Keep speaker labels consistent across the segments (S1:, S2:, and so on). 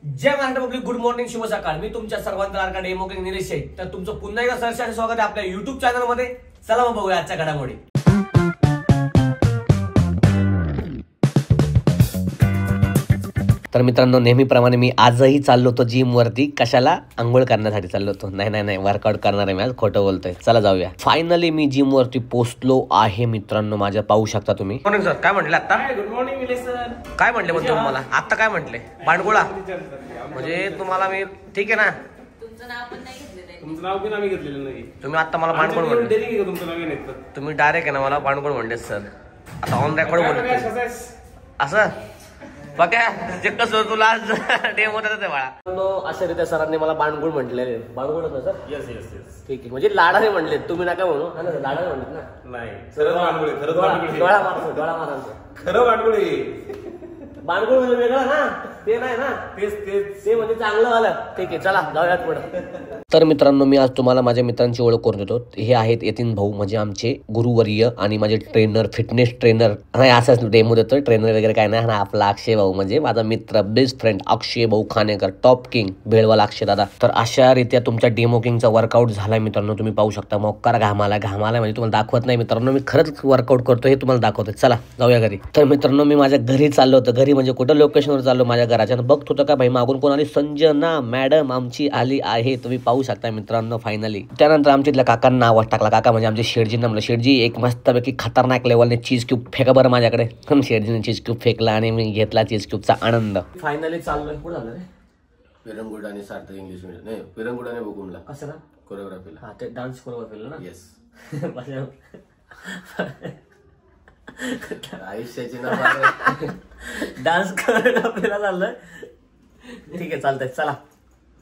S1: जय Maharashtra public, good morning, शुभ सकाळ. मी तुमच्या सर्वांचा लाडका डेमो किंग निलेश शेठ. तर तुमचं पुन्हा एकदा सहर्ष स्वागत आहे आपल्या युट्यूब चॅनल मध्ये. चला मग बघूया आजच्या घडामोडी. तर मित्रांनो, नेहमीप्रमाणे मी आजही चाललो होतो जिम वरती. कशाला? आंघोळ करण्यासाठी चाललो होतो. नाही वर्कआउट करणार आहे मी आज, खोटं बोलतोय. चला जाऊया. फायनली मी जिम वरती पोहोचलो आहे मित्रांनो. माझ्या पाहू शकता तुम्ही. मॉर्निंग सर, काय म्हटले आता?
S2: Good morning Nilesh sir.
S1: काय म्हटले पण तुम्हाला आता? काय म्हटले? बांडगुळा म्हणजे तुम्हाला मी ठीक आहे ना?
S2: तुमचं नाव पण नाही घेतलेलं. तुमचं नाव पण आम्ही घेतलेलं नाही.
S1: तुम्ही आता मला बांडगुळ म्हणले.
S2: तुमचं नाव घेतलं
S1: तुम्ही डायरेक्ट आहे ना मला बांडगुळ म्हणले सर. आता ऑन रेकॉर्ड बोलतो असं बघा जे कसं तुला आज डेमो देतात ते बाळा. अशा रीत्या सरांनी मला बांडगुळ म्हटलेले. बांडगुळ होतं सर?
S2: Yes yes yes.
S1: ठीक आहे, म्हणजे लाडाने म्हणले. तुम्ही नका म्हणू. लाडाने म्हणलेत ना?
S2: नाही, खरंच बांडगुळ आहे. खरंच बांडगुळ.
S1: डोळा मारतो, डोळा मारायचं.
S2: खरं बांडगुळ आहे.
S1: बांडगुळ म्हणजे वेगळं ना, ते नाही ना. ते म्हणजे चांगलं झालं. ठीक आहे, चला जाऊयात पुढे. तर मित्रांनो, मी आज तुम्हाला माझ्या मित्रांची ओळख करून देतो. हे आहेत यतीन भाऊ, म्हणजे आमचे गुरुवर्य आणि माझे ट्रेनर, फिटनेस ट्रेनर. नाही असंच डेमो देतोय, ट्रेनर वगैरे काय नाही. आपला अक्षय भाऊ म्हणजे माझा मित्र, बेस्ट फ्रेंड अक्षय भाऊ खानेकर, टॉप किंग भेळवाला अक्षय दादा. तर अशा रीत्या तुमच्या डेमो किंगचा वर्कआउट झाला मित्रांनो. तुम्ही पाहू शकता. मोक्कार घामाला म्हणजे तुम्हाला दाखवत नाही मित्रांनो, मी खरंच वर्कआउट करतो हे तुम्हाला दाखवतोय. चला जाऊया घरी. तर मित्रांनो, मी माझ्या घरी चाललो होतो. घरी म्हणजे कुठं लोकेशनवर चाललो माझ्या घराच्या. बघत होतं का भाई मागून कोण आली? संजना मॅडम आमची आली आहे. तुम्ही पाहू शकता मित्रांनो. फायनली त्यानंतर आमच्या काकांना आवाज टाकला. काका म्हणजे आमचे शेठजींना म्हणलं, शेठजी एक मस्तपैकी खतरनाक लेवलने चीज क्यूब फेका बरं माझ्याकडे. शेठजीने चीज क्यूब फेकला आणि मी घेतला चीज क्यूबचा आनंद. फायनली चाललोय. कुठं झालं रे?
S3: पिरंगुड आणि सार्थक इंग्लिश मीडियम. नाही, पिरंगुड आणि बुकुमला.
S1: कसं ना?
S3: कोरिओग्राफीला.
S1: हा, ते डान्स कोरिओग्राफीला ना?
S3: येस. आयुष्याची ना
S1: डान्स कोरिओग्राफीला चाललोय. ठीक आहे, चालतंय. चला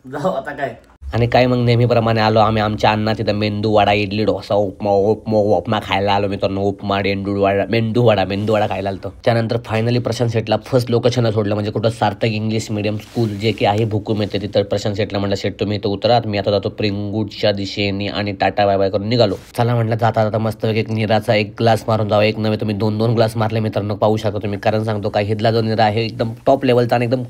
S1: जाऊ आता. काय आणि काय मग नेहमीप्रमाणे आलो आम्ही आमच्या अण्णा तिथं मेंदू वडा, इडली, डोसा, उपमा खायला आलो मित्रांनो. उपमा, मेंदू वडा खायला आलो. त्यानंतर फायनली प्रशांत शेटला फर्स्ट लोकेशनला सोडलं, म्हणजे कुठं सार्थक इंग्लिश मिडियम स्कूल जे की आहे भुकूम येते तिथं. प्रशांत शेटला म्हटलं, शेट तुम्ही इथं उतरात, मी आता जातो प्रिंगूटच्या दिशेने आणि टाटा बाय बाय करून निघालो. चला म्हटलं जाता जाता मस्त एक निराचा एक ग्लास मारून जावा. एक नव्हे तुम्ही दोन ग्लास मारले मित्रांनो. पाहू शकता तुम्ही. कारण सांगतो काय, हिदला जो निरा आहे एकदम टॉप लेवलचा आणि एकदम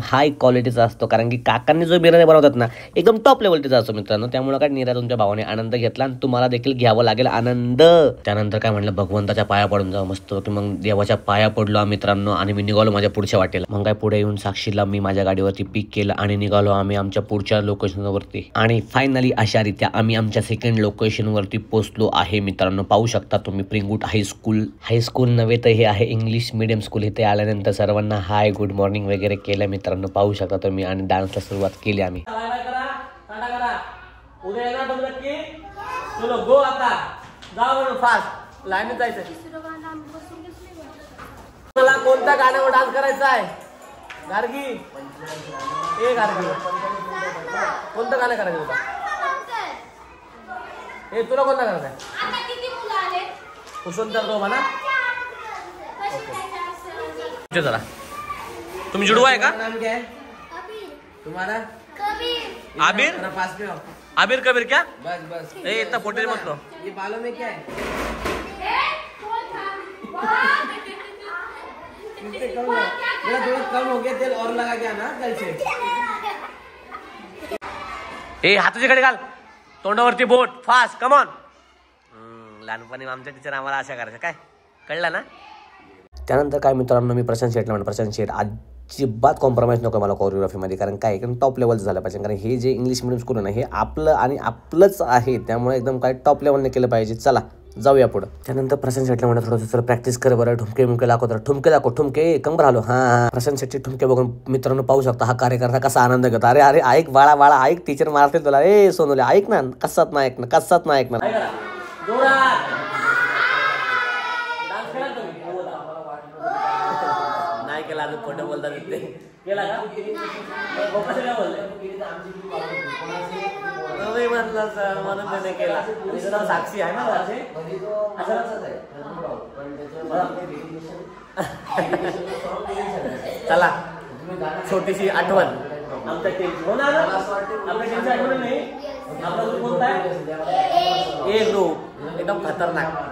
S1: हाय क्वालिटीचा असतो. कारण की काकांनी जो बिर्याणी बनवतात ना एकदम टॉप लेवलचा असतो मित्रांनो. त्यामुळे काय निरा तुमच्या भावाने आनंद घेतला आणि तुम्हाला देखील घ्यावं लागेल आनंद. त्यानंतर काय म्हटलं, भगवंताच्या पाया पडून जाऊ मस्त. मग देवाच्या पाया पडलो मित्रांनो आणि मी निघालो माझ्या पुढच्या वाटेला. मग काय पुढे येऊन साक्षीला मी माझ्या गाडीवरती पिक केलं आणि निघालो आम्ही आमच्या पुढच्या लोकेशनवरती. आणि फायनली अशा रीत्या आम्ही आमच्या सेकंड लोकेशनवरती पोहोचलो आहे मित्रांनो. पाहू शकता तुम्ही. प्रिंगूट हायस्कूल नव्हे तर हे आहे इंग्लिश मिडियम स्कूल. इथे आल्यानंतर सर्वांना हाय गुड मॉर्निंग वगैरे केलं मित्रांनो. पाहू शकता तुम्ही. आणि डान्सला सुरुवात केली आम्ही. उद्या येणार बघ नक्की. चलो गो आता. जाऊ म्हणून फास्ट लाईनीत जायचं. मला कोणत्या गाण्यावर डान्स करायचा आहे? गार्गी ए गार्गी, कोणतं गाणं करायचं तुला? ए तुला कोणतं करायचं आहे? कुशवंतर दो म्हणा. जरा तुम्ही जुड़वा है का?
S3: नाम क्या है तुम्हारा?
S1: आबिर.
S3: पास में हो.
S1: आबिर कबीर क्या?
S3: बस
S1: ए इतना फोटो मत लो.
S3: ये बालों में क्या है? थोड़ा कम हो गया, तेल और लगा के आना कल से.
S1: ए हाताची कडे घाल, तोंडावरती बोट, फास्ट कम ऑन. लहानपणी आमच्या टीचर आम्हाला अशा करायचं. काय कळलं ना? त्यानंतर काय मित्रांनो, मी प्रशांत शेटला म्हणतो, प्रशांत शेट अजिबात कॉम्प्रोमाइज नको मला कोरिओग्राफीमध्ये. कारण काय एकदम टॉप लेवलचं झालं पाहिजे. कारण हे जे इंग्लिश मिडियम स्कूल आहे ना हे आपलं आणि आपलंच आहे. त्यामुळे एकदम काय टॉप लेवलने केलं पाहिजे. चला जाऊया पुढं. त्यानंतर प्रशांत शेटला म्हणत थोडंसं चल प्रॅक्टिस कर बरं. ठुमके दाखव तर. ठुमके कंबर आलो. हा प्रशांत शेटचे ठुमके बघून मित्रांनो पाहू शकता हा कार्यकर्ता कसा आनंद घेतो. अरे ऐक बाळा ऐक, टीचर मारतील तुला. ए सोनूले ऐक ना, कसात नाही ऐकणार. नाही केला अजून खोटं बोलता तिथे. केला का? म्हटलं सर म्हणून त्याने केला. साक्षी आहे ना चला छोटीशी आठवण आमच्या टीमची. हो ना आपल्या टीमची आठवण नाही. आपला ग्रुप कोणता आहे? ए ग्रुप एकदम खतरनाक.